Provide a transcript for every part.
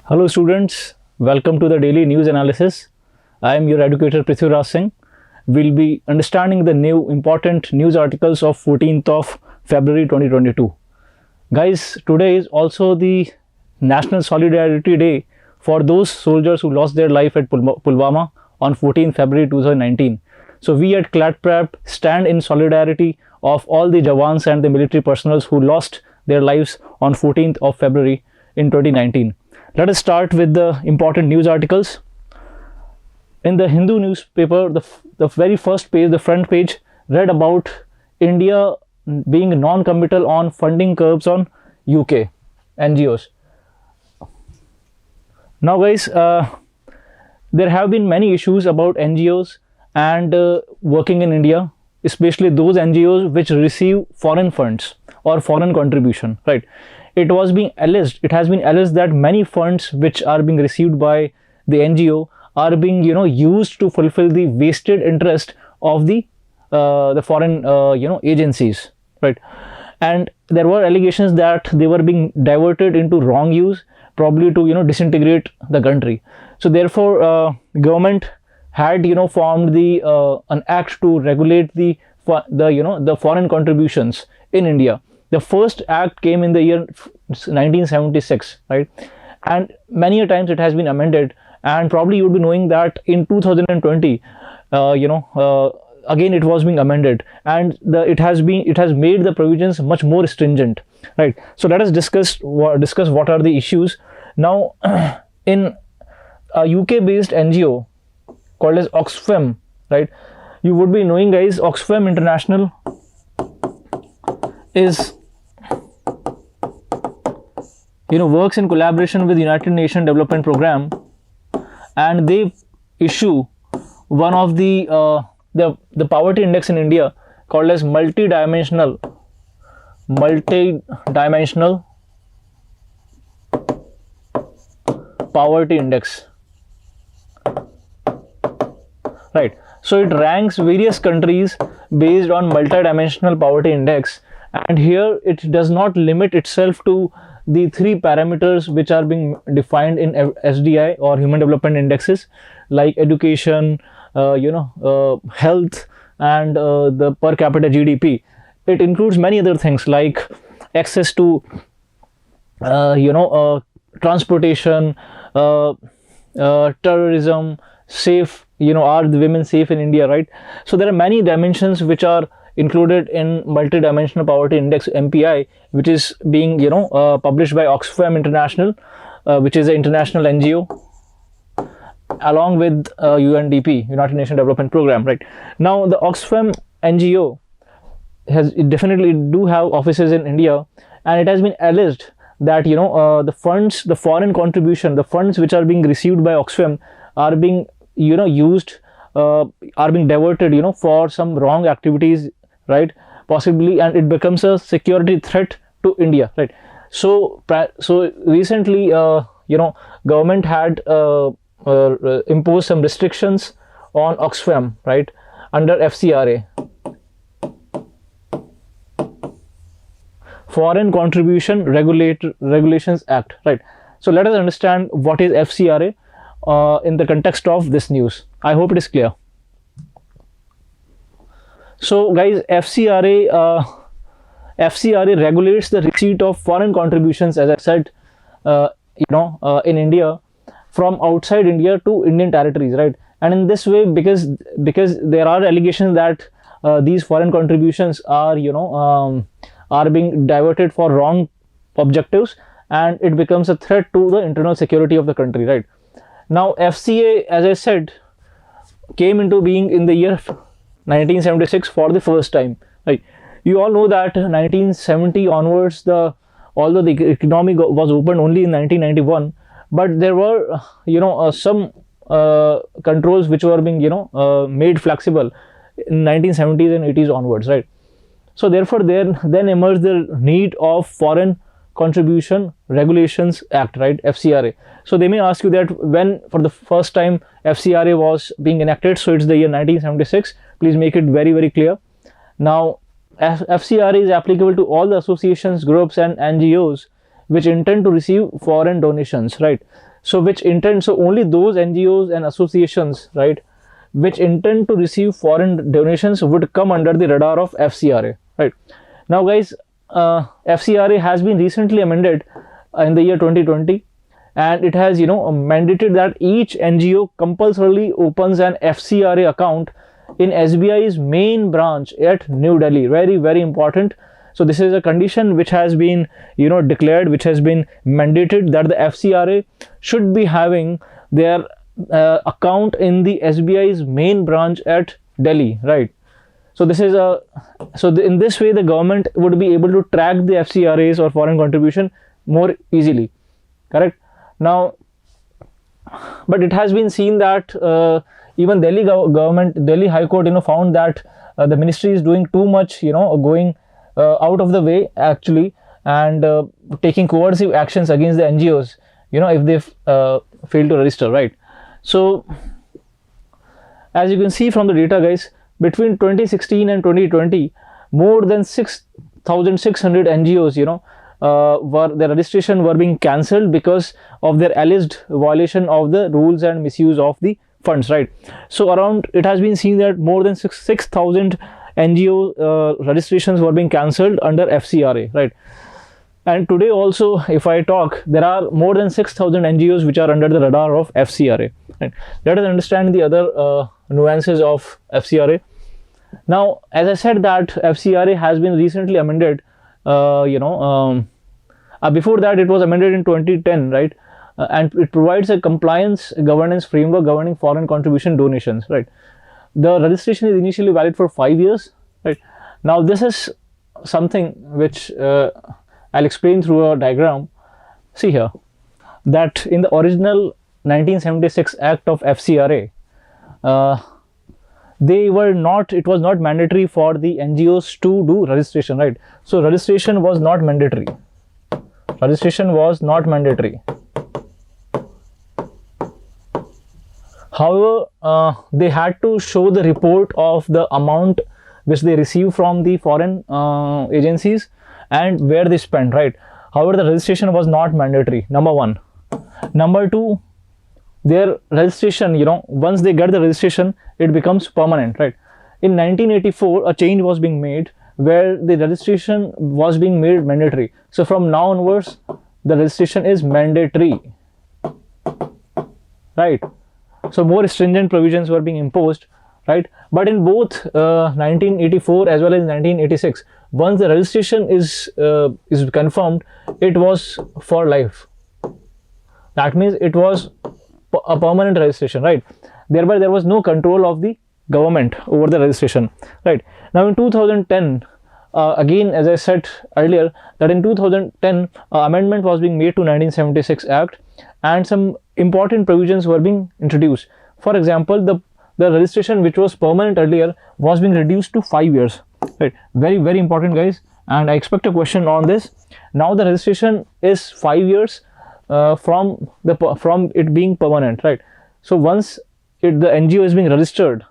Hello students, welcome to the daily news analysis. I am your educator Prithviraj Singh. We'll be understanding the new important news articles of 14th of February 2022. Guys, today is also the National Solidarity Day for those soldiers who lost their life at Pulwama on 14th February 2019. So we at ClatPrep stand in solidarity of all the Jawans and the military personnel who lost their lives on 14th of February in 2019. Let us start with the important news articles. In the Hindu newspaper, the very first page, the front page, read about India being non-committal on funding curbs on UK NGOs. Now guys, there have been many issues about NGOs and working in India, especially those NGOs which receive foreign funds or foreign contribution, right? It has been alleged that many funds which are being received by the NGO are being used to fulfill the vested interest of the foreign agencies, right? And there were allegations that they were being diverted into wrong use, probably to disintegrate the country. So therefore government had formed an act to regulate the foreign contributions in India. The first act came in the year 1976, right? And many a times it has been amended, and probably you would be knowing that in 2020 again it was being amended, and it has made the provisions much more stringent, right? So let us discuss what are the issues. Now in a UK based NGO called as Oxfam, right? You would be knowing, guys, Oxfam International is works in collaboration with United Nations Development Program, and they issue one of the poverty index in India called as multi-dimensional poverty index, right? So it ranks various countries based on multi-dimensional poverty index, and here it does not limit itself to the three parameters which are being defined in SDI or human development indexes, like education, health, and the per capita GDP. It includes many other things like access to transportation, terrorism, safe, are the women safe in India, right? So there are many dimensions which are included in multi-dimensional poverty index MPI, which is being published by Oxfam International, which is an international NGO, along with UNDP, United Nations Development Program, right? Now the Oxfam NGO definitely do have offices in India, and it has been alleged that the foreign contribution, the funds which are being received by Oxfam are being used, are being diverted for some wrong activities, right? Possibly, and it becomes a security threat to India, right? So recently government had imposed some restrictions on Oxfam, right, under FCRA, Foreign Contribution Regulations Act, right? So let us understand what is FCRA in the context of this news. I hope it is clear. So guys, FCRA regulates the receipt of foreign contributions, as I said, in India, from outside India to Indian territories, right? And in this way, because there are allegations that these foreign contributions are being diverted for wrong objectives, and it becomes a threat to the internal security of the country, right? Now FCA, as I said, came into being in the year 1976 for the first time, right? You all know that 1970 onwards, although the economy was opened only in 1991, but there were some controls which were being made flexible in 1970s and 80s onwards, right? So therefore then emerged the need of Foreign Contribution Regulations Act, right? FCRA. So they may ask you that when for the first time FCRA was being enacted. So it's the year 1976. Please make it very, very clear. Now FCRA is applicable to all the associations, groups and NGOs which intend to receive foreign donations, right? So which intend, so only those NGOs and associations, right, which intend to receive foreign donations would come under the radar of FCRA, right? Now guys, FCRA has been recently amended in the year 2020, and it has, you know, mandated that each NGO compulsorily opens an FCRA account in SBI's main branch at New Delhi. Very, very important. So this is a condition which has been, you know, declared, which has been mandated, that the FCRA should be having their account in the SBI's main branch at Delhi, right? So this is a, in this way the government would be able to track the FCRAs or foreign contribution more easily, correct? Now, but it has been seen that even Delhi government, Delhi High Court, you know, found that the ministry is doing too much, you know, going out of the way actually, and taking coercive actions against the NGOs, you know, if they fail to register, right? So as you can see from the data guys, between 2016 and 2020, more than 6,600 NGOs, you know, their registration were being cancelled because of their alleged violation of the rules and misuse of the funds, right? So around, it has been seen that more than 6,000 NGO registrations were being cancelled under FCRA, right? And today also, if I talk, there are more than 6,000 NGOs which are under the radar of FCRA, right? Let us understand the other nuances of FCRA. Now, as I said that FCRA has been recently amended, before that it was amended in 2010, right? And it provides a compliance governance framework governing foreign contribution donations, right? The registration is initially valid for 5 years, right? Now this is something which I'll explain through a diagram. See here, that in the original 1976 Act of FCRA, it was not mandatory for the NGOs to do registration, right? So registration was not mandatory. Registration was not mandatory. However, they had to show the report of the amount which they received from the foreign agencies and where they spent, right? However, the registration was not mandatory, number one. Number two, their registration, you know, once they get the registration, it becomes permanent, right? In 1984, a change was being made where the registration was being made mandatory. So from now onwards, the registration is mandatory, right? So more stringent provisions were being imposed, right? But in both 1984 as well as 1986, once the registration is confirmed, it was for life. That means it was a permanent registration, right? Thereby there was no control of the government over the registration, right? Now in 2010, again, as I said earlier, that in 2010 amendment was being made to 1976 Act, and some important provisions were being introduced. For example, the registration which was permanent earlier was being reduced to 5 years, right? Very, very important guys, and I expect a question on this. Now the registration is 5 years from it being permanent, right? So once the NGO is being registered,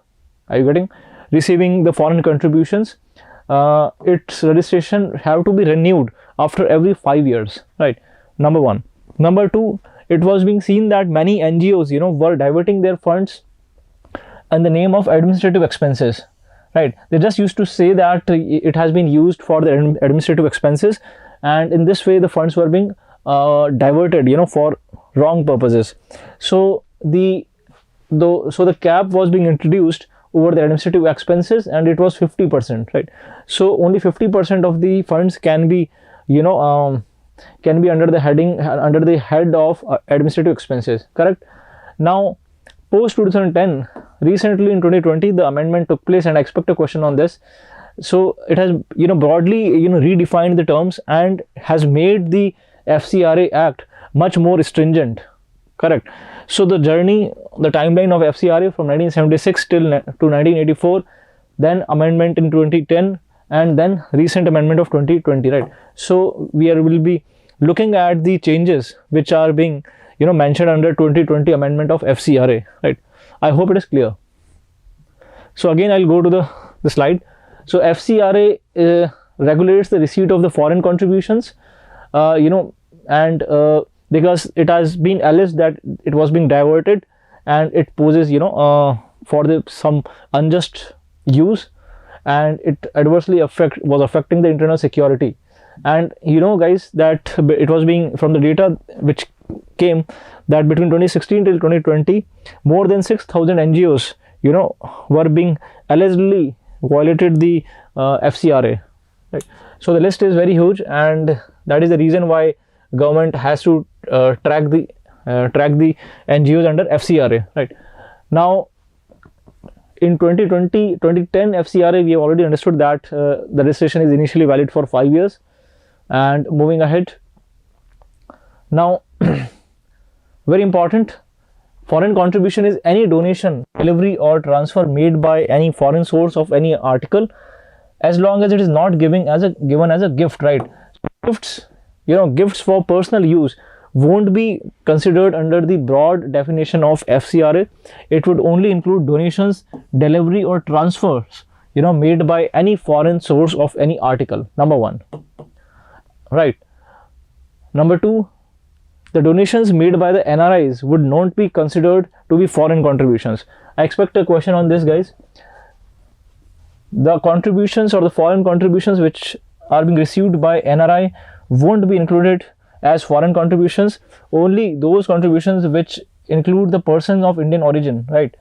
are you getting, receiving the foreign contributions, its registration have to be renewed after every 5 years, right? Number one. Number two, it was being seen that many NGOs, you know, were diverting their funds in the name of administrative expenses, right? They just used to say that it has been used for the administrative expenses, and in this way the funds were being diverted, you know, for wrong purposes. So the cap was being introduced over the administrative expenses, and it was 50%, right? So only 50% of the funds can be, you know, can be under the head of administrative expenses, correct? Now post 2010, recently in 2020, the amendment took place, and I expect a question on this. So it has, you know, broadly, you know, redefined the terms and has made the FCRA Act much more stringent, correct? So the journey, the timeline of FCRA from 1976 till to 1984, then amendment in 2010, and then recent amendment of 2020, right? So will be looking at the changes which are being, you know, mentioned under 2020 amendment of FCRA, right? I hope it is clear. So again, I'll go to the slide. So FCRA regulates the receipt of the foreign contributions, you know, and the because it has been alleged that it was being diverted, and it poses, for some unjust use, and it adversely was affecting the internal security. And guys, that it was being, from the data which came, that between 2016 till 2020, more than 6,000 NGOs were being allegedly violated the FCRA, right? So the list is very huge, and that is the reason why government has to track the NGOs under FCRA, right? Now in 2010 FCRA, we have already understood that the registration is initially valid for 5 years. And moving ahead, now very important, foreign contribution is any donation, delivery or transfer made by any foreign source of any article, as long as it is not given as a gift, right? Gifts, gifts for personal use won't be considered under the broad definition of FCRA. It would only include donations, delivery or transfers made by any foreign source of any article, number one, right? Number two, the donations made by the NRIs would not be considered to be foreign contributions. I expect a question on this, guys. The contributions or the foreign contributions which are being received by NRI won't be included as foreign contributions. Only those contributions which include the person of Indian origin, right,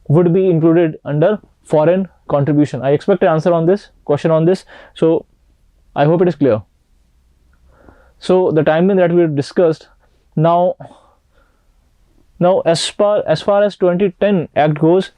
would be included under foreign contribution. I expect an answer on this question on this, so I hope it is clear. So the timeline that we have discussed, now as far as 2010 Act goes,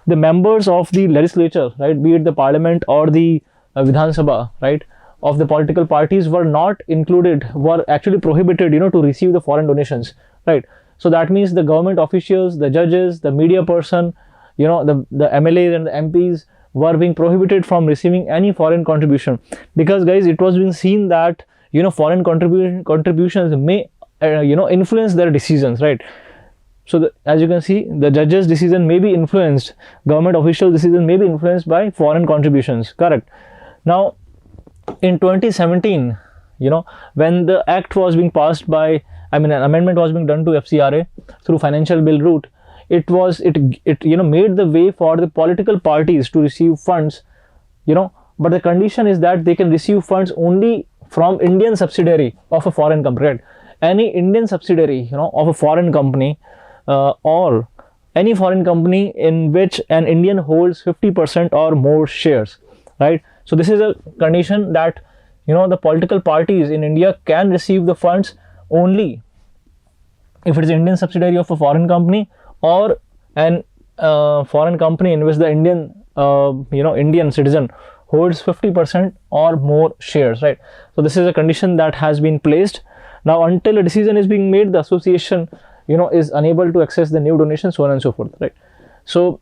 the members of the legislature, right, be it the parliament or the Vidhan Sabha, right, of the political parties were not included, were actually prohibited to receive the foreign donations, right? So that means the government officials, the judges, the media person, the MLAs and the MPs were being prohibited from receiving any foreign contribution, because guys, it was being seen that foreign contributions may influence their decisions, right? So as you can see, the judge's decision may be influenced, government official decision may be influenced by foreign contributions, correct? Now in 2017, when the act was being passed by, an amendment was being done to FCRA through financial bill route, it made the way for the political parties to receive funds, but the condition is that they can receive funds only from Indian subsidiary of a foreign company, right? Any Indian subsidiary of a foreign company, or any foreign company in which an Indian holds 50% or more shares, right? So this is a condition that the political parties in India can receive the funds only if it is Indian subsidiary of a foreign company, or an foreign company in which the Indian citizen holds 50% or more shares, right? So this is a condition that has been placed. Now until a decision is being made, the association is unable to access the new donation, so on and so forth, right? So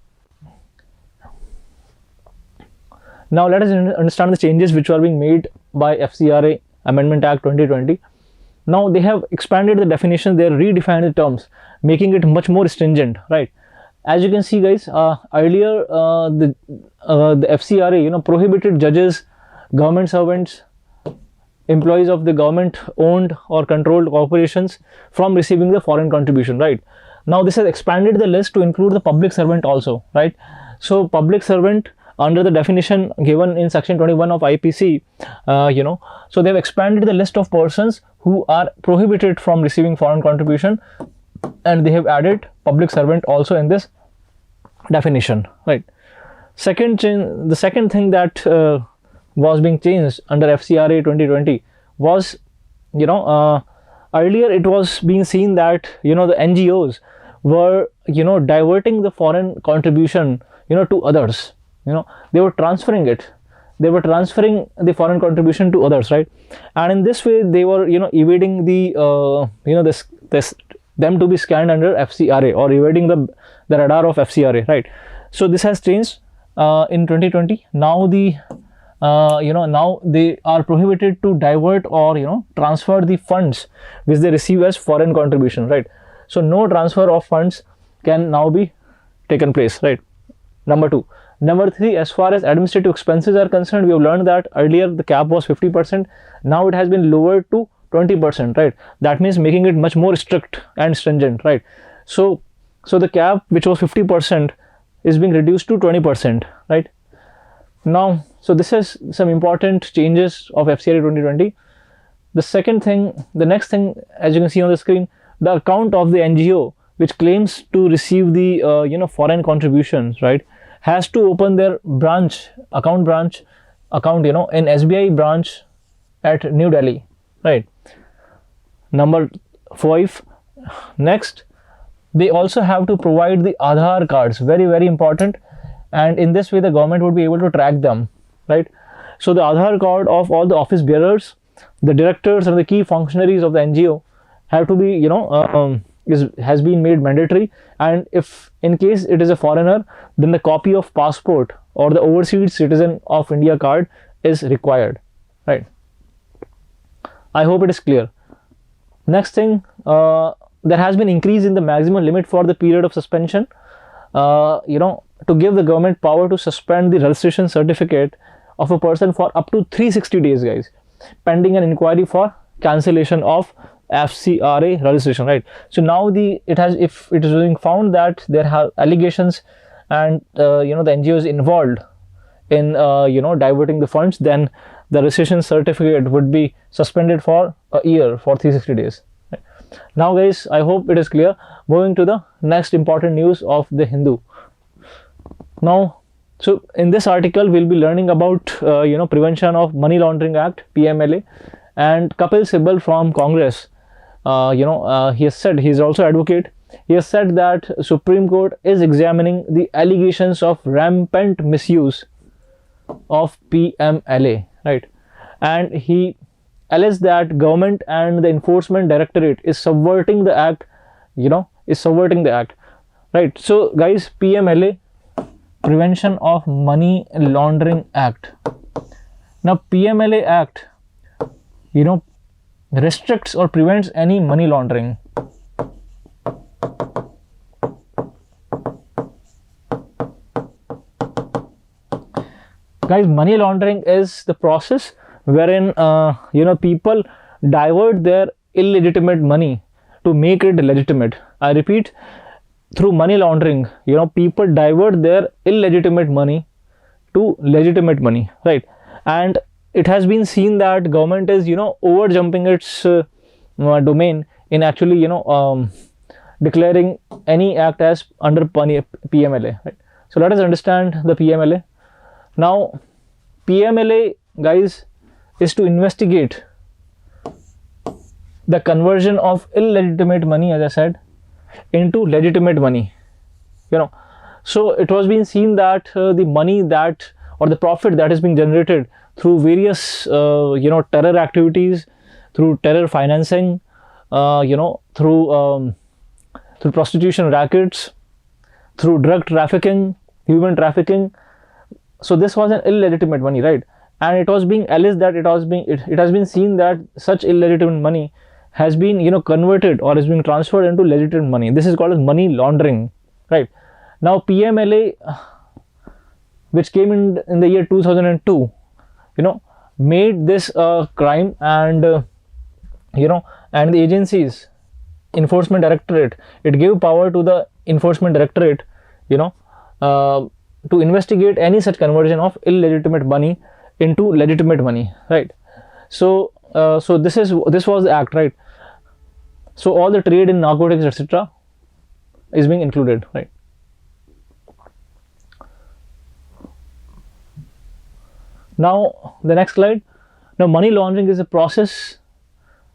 now let us understand the changes which are being made by FCRA Amendment Act 2020. Now they have expanded the definition, they have redefined the terms, making it much more stringent, right? As you can see, guys, earlier the FCRA prohibited judges, government servants, employees of the government owned or controlled corporations from receiving the foreign contribution, right? Now this has expanded the list to include the public servant also, right? So public servant, under the definition given in section 21 of IPC, so they have expanded the list of persons who are prohibited from receiving foreign contribution, and they have added public servant also in this definition, right? The second thing that was being changed under FCRA 2020 was, earlier it was being seen that the NGOs were diverting the foreign contribution to others. They were transferring it, they were transferring the foreign contribution to others, right? And in this way they were evading the them to be scanned under FCRA, or evading the radar of FCRA, right? So this has changed in 2020. Now now they are prohibited to divert or transfer the funds which they receive as foreign contribution, right? So no transfer of funds can now be taken place, right? Number two. Number three, as far as administrative expenses are concerned, we have learned that earlier the cap was 50%. Now it has been lowered to 20%, right? That means making it much more strict and stringent, right? So the cap, which was 50%, is being reduced to 20%, right? Now, so this is some important changes of FCRA 2020. The next thing, as you can see on the screen, the account of the NGO which claims to receive the foreign contributions, right, has to open their account in SBI branch at New Delhi, right? Number 5. Next, they also have to provide the Aadhaar cards, very, very important, and in this way the government would be able to track them, right? So the Aadhaar card of all the office bearers, the directors and the key functionaries of the NGO have to be has been made mandatory, and if in case it is a foreigner, then the copy of passport or the overseas citizen of India card is required, right? I hope it is clear. Next thing, there has been increase in the maximum limit for the period of suspension, to give the government power to suspend the registration certificate of a person for up to 360 days, guys, pending an inquiry for cancellation of FCRA registration, right? So now if it is being found that there are allegations and the NGO is involved in diverting the funds, then the registration certificate would be suspended for a year, for 360 days. Right? Now, guys, I hope it is clear. Moving to the next important news of the Hindu. Now, so in this article we'll be learning about Prevention of Money Laundering Act, PMLA, and Kapil Sibal from Congress. He has said, he is also advocate, he has said that Supreme Court is examining the allegations of rampant misuse of PMLA, right? And he alleged that government and the enforcement directorate is subverting the act, right? So guys, PMLA, Prevention of Money Laundering Act. Now PMLA Act, restricts or prevents any money laundering. Guys, money laundering is the process wherein people divert their illegitimate money to make it legitimate. I repeat, through money laundering, people divert their illegitimate money to legitimate money, right? And it has been seen that government is over jumping its domain in actually declaring any act as under PMLA, right? So let us understand the PMLA. Now PMLA, guys, is to investigate the conversion of illegitimate money, as I said, into legitimate money. So it was being seen that the money that, or the profit that is being generated through various terror activities, through terror financing, through prostitution rackets, through drug trafficking, human trafficking. So this was an illegitimate money, right? And it was being alleged that it has been seen that such illegitimate money has been converted or is being transferred into legitimate money. This is called as money laundering, right? Now PMLA, which came in the year 2002, made this a crime, and and the agencies, enforcement directorate, it gave power to the enforcement directorate to investigate any such conversion of illegitimate money into legitimate money, right? So this was the act, right? So all the trade in narcotics, etc., is being included, right? Now the next slide. Now money laundering is a process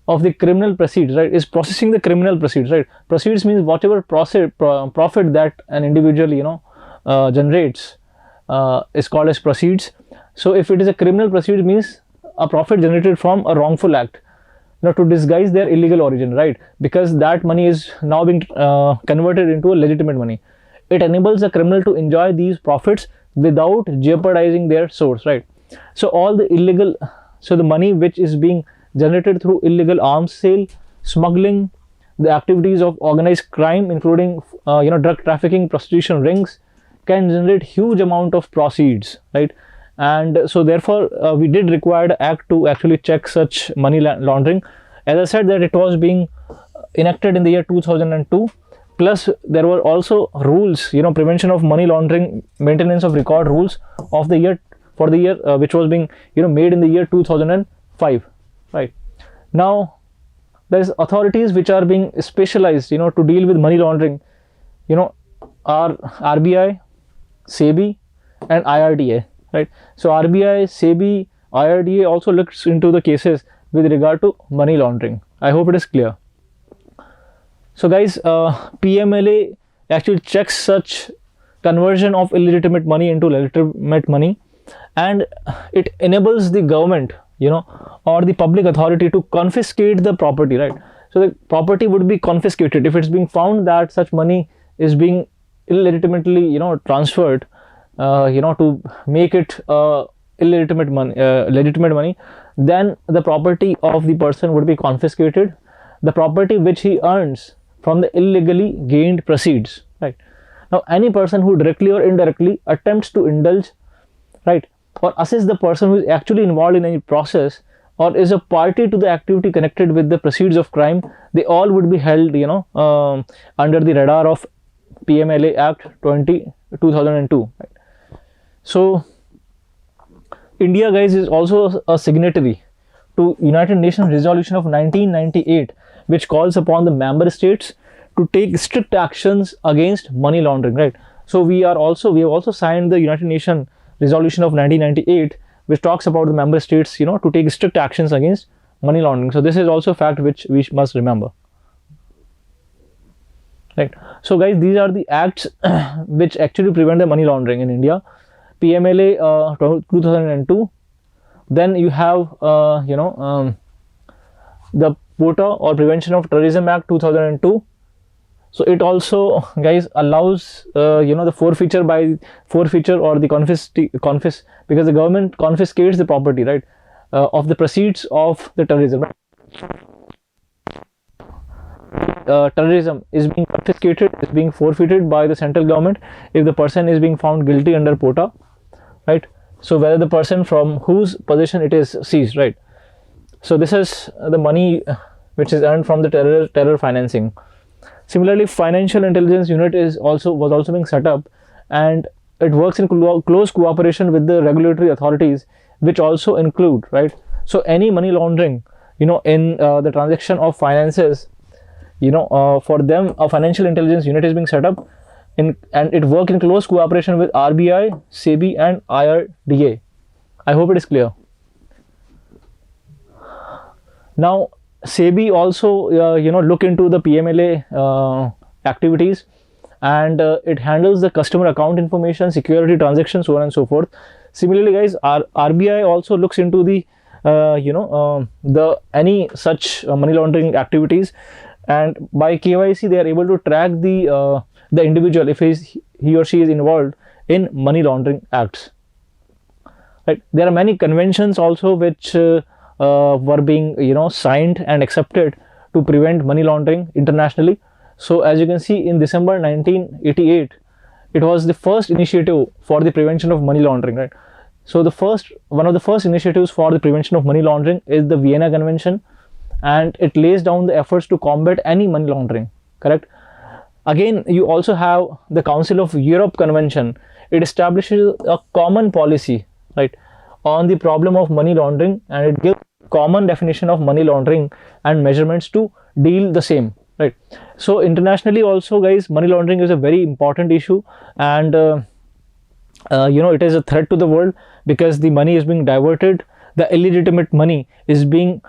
of the criminal proceeds, right? Is processing the criminal proceeds, right? Proceeds means whatever profit that an individual generates is called as proceeds. So if it is a criminal proceed, means a profit generated from a wrongful act, to disguise their illegal origin, right? Because that money is now being converted into a legitimate money. It enables a criminal to enjoy these profits without jeopardizing their source, right? So all the the money which is being generated through illegal arms sale, smuggling, the activities of organized crime, including drug trafficking, prostitution rings, can generate huge amount of proceeds, right? And so therefore we did require the act to actually check such money laundering. As I said, that it was being enacted in the year 2002. Plus there were also rules, prevention of money laundering, maintenance of record rules of the year, for the year which was being made in the year 2005. Right now there is authorities which are being specialized to deal with money laundering, are RBI, SEBI and IRDA. Right, so RBI, SEBI, IRDA also looks into the cases with regard to money laundering. I hope it is clear. So guys, PMLA actually checks such conversion of illegitimate money into legitimate money, and it enables the government or the public authority to confiscate the property. Right, so the property would be confiscated if it's being found that such money is being illegitimately transferred to make it illegitimate money, legitimate money. Then the property of the person would be confiscated, the property which he earns from the illegally gained proceeds. Right, now any person who directly or indirectly attempts to indulge, right, or assist the person who is actually involved in any process or is a party to the activity connected with the proceeds of crime, they all would be held under the radar of PMLA Act 2002. Right. So India, guys, is also a signatory to United Nations resolution of 1998, which calls upon the member states to take strict actions against money laundering. Right, so we have also signed the United Nations resolution of 1998, which talks about the member states to take strict actions against money laundering. So this is also a fact which we must remember. Right, so guys, these are the acts which actually prevent the money laundering in India. PMLA 2002. Then you have the POTA, or Prevention of Terrorism Act 2002. So it also, guys, allows the forfeiture or the because the government confiscates the property, right, of the proceeds of the terrorism. Right? Terrorism is being confiscated, is being forfeited by the central government if the person is being found guilty under POTA. Right, so whether the person from whose possession it is seized. Right, so this is the money which is earned from the terror financing. Similarly, financial intelligence unit was also being set up, and it works in close cooperation with the regulatory authorities, which also include, right, so any money laundering in the transaction of finances, for them a financial intelligence unit is being set up, and it works in close cooperation with RBI, SEBI and IRDA. I hope it is clear. Now SEBI also look into the PMLA activities, and it handles the customer account information, security transactions, so on and so forth. Similarly, guys, RBI also looks into the any such money laundering activities, and by KYC they are able to track the individual if he or she is involved in money laundering acts. Right, there are many conventions also which were being signed and accepted to prevent money laundering internationally. So as you can see, in December 1988, it was the first initiative for the prevention of money laundering. Right, so one of the first initiatives for the prevention of money laundering is the Vienna Convention, and it lays down the efforts to combat any money laundering. Correct. Again, you also have the Council of Europe Convention. It establishes a common policy, right, on the problem of money laundering, and it gives common definition of money laundering and measurements to deal the same. Right, so internationally also, guys, money laundering is a very important issue, and it is a threat to the world because the money is being diverted. The illegitimate money is being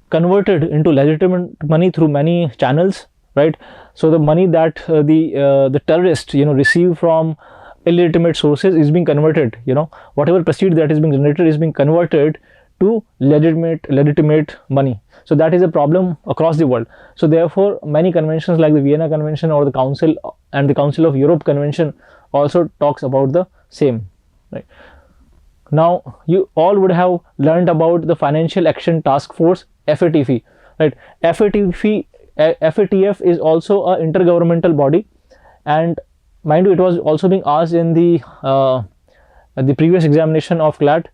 converted into legitimate money through many channels. Right, so the money that the terrorists receive from illegitimate sources is being converted, whatever proceed that is being generated is being converted to legitimate money. So that is a problem across the world. So therefore many conventions like the Vienna Convention or the Council of Europe Convention also talks about the same. Right, now you all would have learned about the Financial Action Task Force, FATF. Right, FATF is also a intergovernmental body, and mind you, it was also being asked in the previous examination of Clat.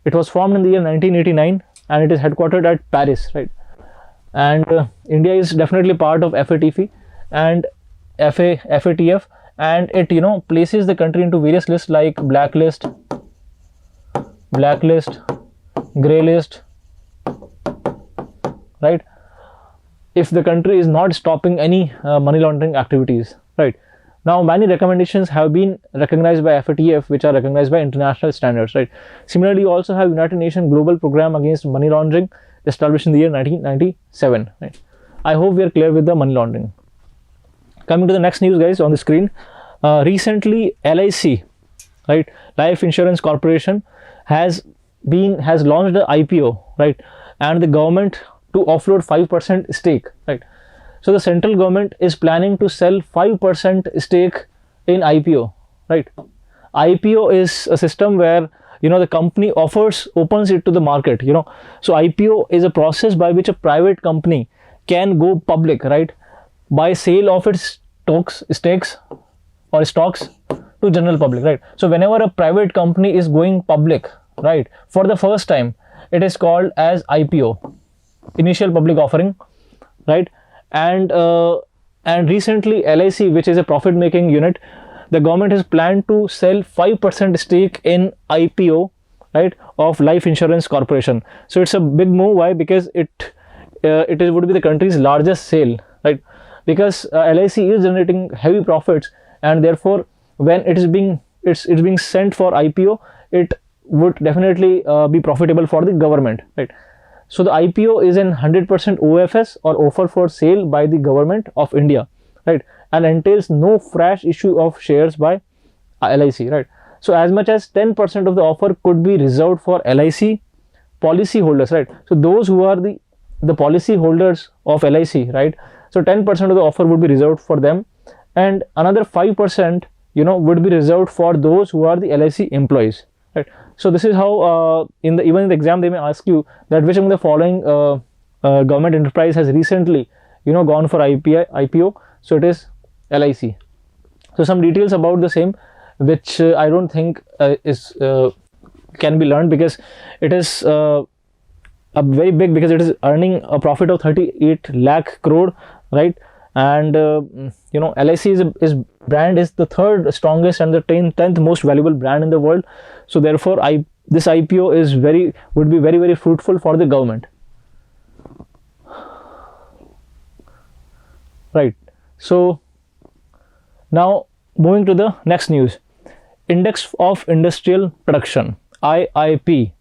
It was formed in the year 1989 and it is headquartered at Paris. Right, and India is definitely part of FATF and FATF, and it places the country into various lists like blacklist, grey list, right, if the country is not stopping any money laundering activities, right. Now many recommendations have been recognized by FATF, which are recognized by international standards, right. Similarly, you also have United Nations Global Program Against Money Laundering, established in the year 1997, right. I hope we are clear with the money laundering. Coming to the next news, guys, on the screen, recently LIC, right, Life Insurance Corporation, has launched the IPO, right, and the government to offload 5% stake, right. So the central government is planning to sell 5% stake in IPO, right. IPO is a system where the company opens it to the market, so IPO is a process by which a private company can go public, right, by sale of its stocks to general public, right. So whenever a private company is going public, right, for the first time, it is called as IPO, initial public offering, right. And recently LIC, which is a profit making unit, the government has planned to sell 5% stake in IPO, right, of Life Insurance Corporation. So it's a big move. Why? Because it would be the country's largest sale, right, because LIC is generating heavy profits, and therefore when it's being sent for IPO, it would definitely be profitable for the government, right. So the IPO is in 100% OFS, or offer for sale by the government of India, right, and entails no fresh issue of shares by LIC, right. So as much as 10% of the offer could be reserved for LIC policy holders, right. So those who are the policy holders of LIC, right, so 10% of the offer would be reserved for them, and another 5% would be reserved for those who are the LIC employees, right. So this is how even in the exam they may ask you that which among the following government enterprise has recently gone for IPO. So it is LIC. So some details about the same, which I don't think can be learned, because it is a very big, because it is earning a profit of 38 lakh crore, right. And LIC is brand is the third strongest and the 10th most valuable brand in the world. So therefore this IPO would be very, very fruitful for the government, right. So now moving to the next news, Index of Industrial Production, IIP,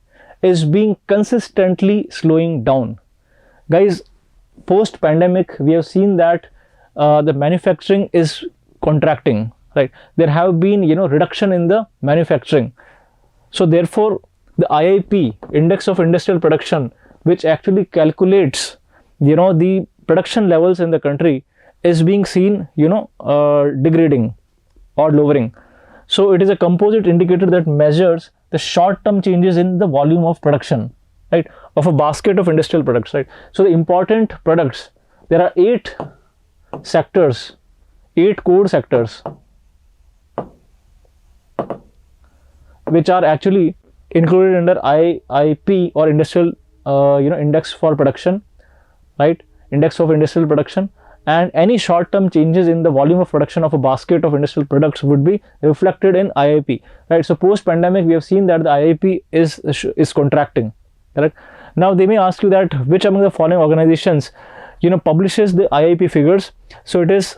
is being consistently slowing down, guys. Post pandemic, we have seen that the manufacturing is contracting, right. There have been reduction in the manufacturing. So therefore the IIP, Index of Industrial Production, which actually calculates the production levels in the country, is being seen degrading or lowering. So it is a composite indicator that measures the short term changes in the volume of production, right, of a basket of industrial products, right. So the important products, there are 8 core sectors, which are actually included under IIP, or industrial index for production, right, Index of Industrial Production. And any short term changes in the volume of production of a basket of industrial products would be reflected in IIP, right. So post pandemic, we have seen that the IIP is contracting, correct. Now they may ask you that which among the following organizations publishes the IIP figures. So it is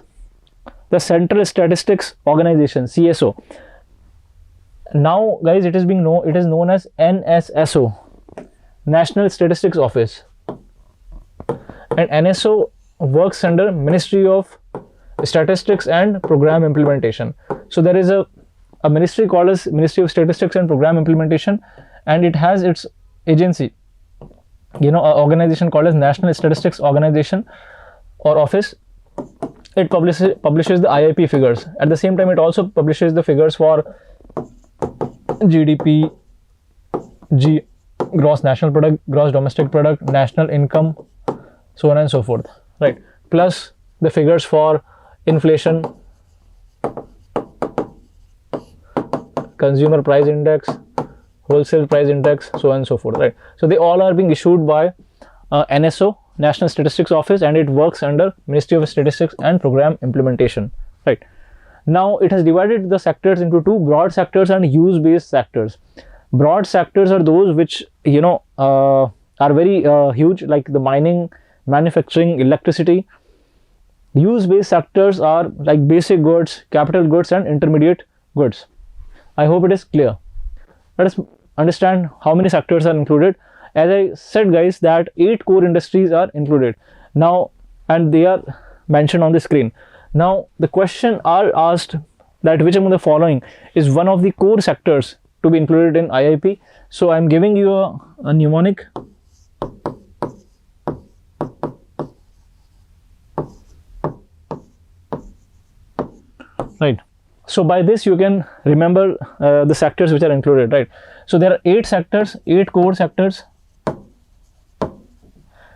the Central Statistics Organization, CSO. Now guys, it is known as NSSO, National Statistics Office, and NSO works under Ministry of Statistics and Program Implementation. So there is a ministry called as Ministry of Statistics and Program Implementation, and it has its agency, an organization called as National Statistics Organization or Office. It publishes the IIP figures. At the same time, it also publishes the figures for GDP, gross national product, gross domestic product, national income, so on and so forth, right, plus the figures for inflation, consumer price index, wholesale price index, so on and so forth, right. So they all are being issued by NSO, National Statistics Office, and it works under Ministry of Statistics and Program Implementation, right? Now it has divided the sectors into two: broad sectors and use-based sectors. Broad sectors are those which, you know, are very huge, like the mining, manufacturing, electricity. Use-based sectors are like basic goods, capital goods, and intermediate goods. I hope it is clear. Let us understand how many sectors are included. As I said, guys, that 8 core industries are included now, and they are mentioned on the screen. Now the question are asked that which among the following is one of the core sectors to be included in IIP. So I am giving you a mnemonic. Right. So by this you can remember the sectors which are included, right? So there are 8 sectors, 8 core sectors.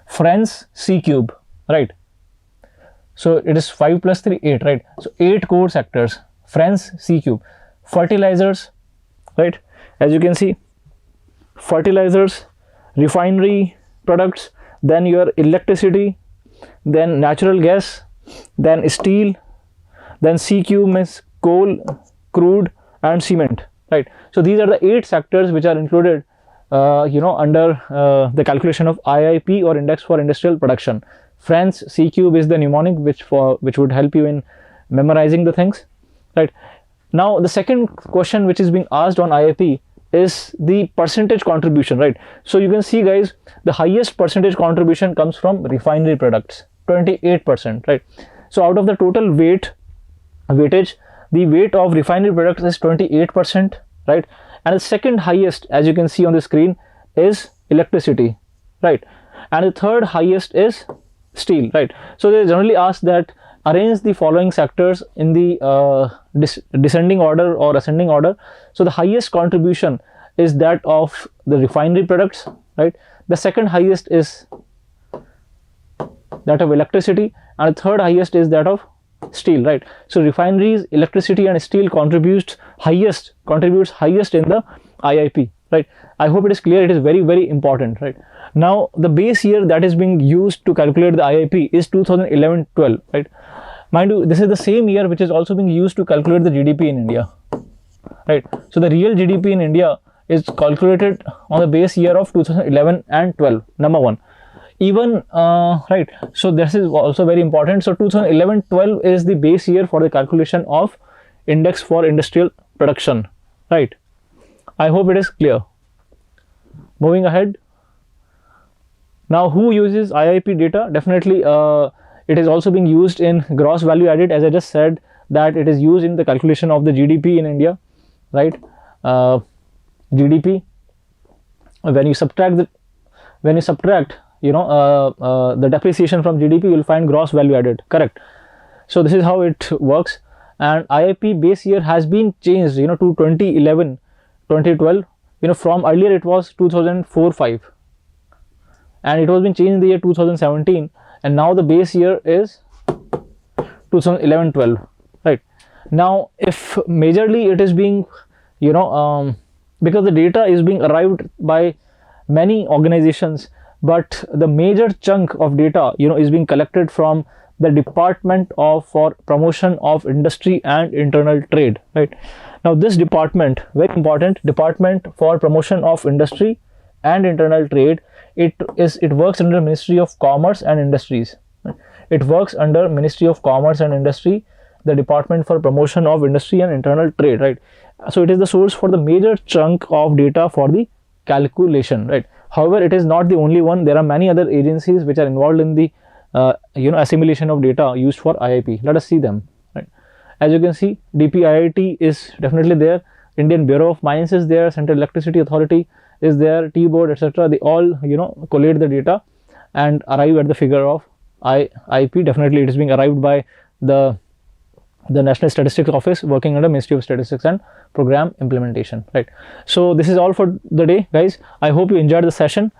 Friends C cube, right? So it is 5 plus 3, 8, right? So 8 core sectors, Friends C cube. Fertilizers, right? As you can see, fertilizers, refinery products, then your electricity, then natural gas, then steel, then C cube means coal, crude, and cement, right? So these are the 8 sectors which are included you know, under the calculation of IIP, or Index for Industrial Production. Friends C cube is the mnemonic which would help you in memorizing the things, right? Now the second question which is being asked on IIP is the percentage contribution, right? So you can see, guys, the highest percentage contribution comes from refinery products, 28%, right? So out of the total weightage, the weight of refinery products is 28%, right? And the second highest, as you can see on the screen, is electricity, right? And the third highest is steel, right? So they generally ask that arrange the following sectors in the descending order or ascending order. So the highest contribution is that of the refinery products, right? The second highest is that of electricity, and the third highest is that of steel, right? So refineries, electricity, and steel contributes highest in the IIP, right? I hope it is clear. It is very, very important, right? Now the base year that is being used to calculate the IIP is 2011-12, right? Mind you, this is the same year which is also being used to calculate the GDP in India, right? So the real GDP in India is calculated on the base year of 2011 and 12, number one. Even right, so this is also very important. So 2011-12 is the base year for the calculation of Index for Industrial Production, right? I hope it is clear. Moving ahead. Now, who uses IIP data? Definitely it is also being used in gross value added, as I just said that it is used in the calculation of the GDP in India, right? GDP, when you subtract you know the depreciation from GDP, you will find gross value added, correct? So this is how it works. And IIP base year has been changed, you know, to 2011, 2012, you know, from earlier it was 2004-5, and it was been changed in the year 2017, and now the base year is 2011-12, right? Now if majorly it is being, you know, because the data is being arrived by many organizations, but the major chunk of data, you know, is being collected from the Department for Promotion of Industry and Internal Trade, right? Now this department, very important, Department for Promotion of Industry and Internal Trade, it works under Ministry of Commerce and Industries, right? It works under Ministry of Commerce and Industry, the Department for Promotion of Industry and Internal Trade, right? So it is the source for the major chunk of data for the calculation, right? However, it is not the only one. There are many other agencies which are involved in the you know, assimilation of data used for IIP. Let us see them, right? As you can see, DPIIT is definitely there, Indian Bureau of Mines is there, Central Electricity Authority is there, T-Board, etc. They all, you know, collate the data and arrive at the figure of IIP. Definitely it is being arrived by the National Statistics Office working under Ministry of Statistics and Program Implementation, right? So this is all for the day, guys. I hope you enjoyed the session.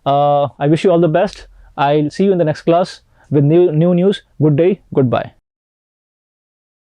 I wish you all the best. I'll see you in the next class with new news. Good day, goodbye.